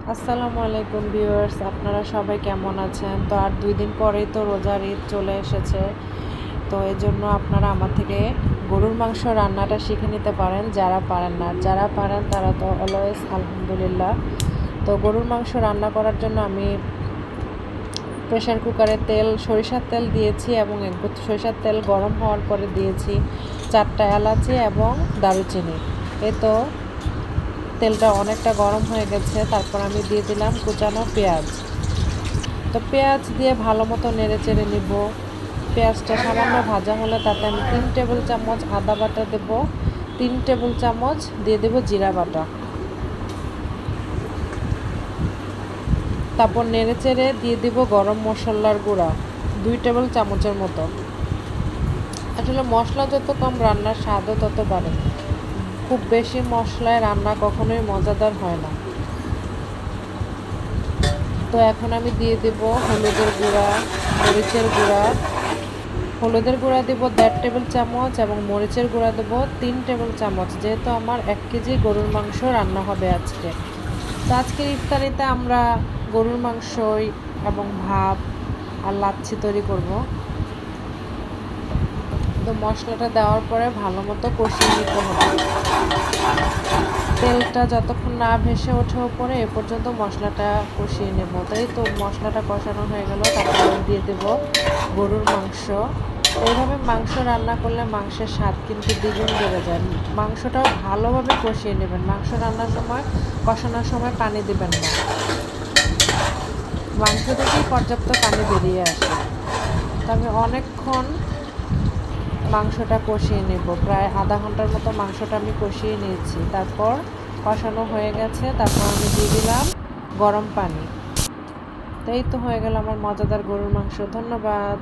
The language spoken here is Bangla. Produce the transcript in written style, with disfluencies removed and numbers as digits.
আসসালামু আলাইকুম ভিউয়ার্স, আপনারা সবাই কেমন আছেন? তো আর 2 দিন পরেই তো রোজার ঈদ চলে এসেছে। তো এজন্য আপনারা আমার থেকে গরুর মাংস রান্নাটা শিখে নিতে পারেন যারা পারেন না। যারা পারেন তারা তো অলওয়েজ আলহামদুলিল্লাহ। তো গরুর মাংস রান্না করার জন্য আমি প্রেসার কুকারে সরিষার তেল দিয়েছি এবং সরিষার তেল গরম হওয়ার পরে দিয়েছি 4টা এলাচি এবং দারুচিনি। এই তো তেলটা অনেকটা গরম হয়ে গেছে, তারপর আমি দিয়ে দিলাম কুচানো পেঁয়াজ। তো পেঁয়াজ দিয়ে ভালো মতো নেড়ে চেড়ে নিব। পেঁয়াজটা সামান্য ভাজা হলে তাতে আমি 3 টেবিল চামচ আদা বাটা দেব, 3 টেবিল চামচ দিয়ে দেব জিরা বাটা। তারপর নেড়ে চেড়ে দিয়ে দিব গরম মশলার গুঁড়া 2 টেবিল চামচের মতো। আসলে মশলা যত কম রান্নার স্বাদও তত বাড়ে। খুব বেশি মশলায় রান্না কখনোই মজাদার হয় না। তো এখন আমি দিয়ে দেব হলুদের গুঁড়া, মরিচের গুঁড়া। হলুদের গুঁড়া দেব 1.5 টেবিল চামচ এবং মরিচের গুঁড়া দেব 3 টেবিল চামচ, যেহেতু আমার 1 কেজি গরুর মাংস রান্না হবে আজকে। তো আজকের ইফতারিতে আমরা গরুর মাংসই এবং ভাত আর লাচ্ছি তৈরি করব। তো মশলাটা দেওয়ার পরে ভালো মতো কষিয়ে নিতে হবে। তেলটা যতক্ষণ না ভেসে ওঠে উপরে এ পর্যন্ত মশলাটা কষিয়ে নেব। তাই তো মশলাটা কষানো হয়ে গেল, তারপরে দিয়ে দেব গরুর মাংস। এইভাবে মাংস রান্না করলে মাংসের স্বাদ কিন্তু দ্বিগুণ বেড়ে যায়। মাংসটাও ভালোভাবে কষিয়ে নেবেন। মাংস রান্নার সময় কষানোর সময় পানি দিবেন না, মাংস থেকেই পর্যাপ্ত পানি বেরিয়ে আসে। তো আমি অনেকক্ষণ মাংসটা কষিয়ে নেব, প্রায় আধা ঘন্টার মতো মাংসটা আমি কষিয়ে নিয়েছি। তারপর কষানো হয়ে গেছে, তারপর আমি দিয়ে দিলাম গরম পানি। তো এই তো হয়ে গেল আমার মজাদার গরুর মাংস। ধন্যবাদ।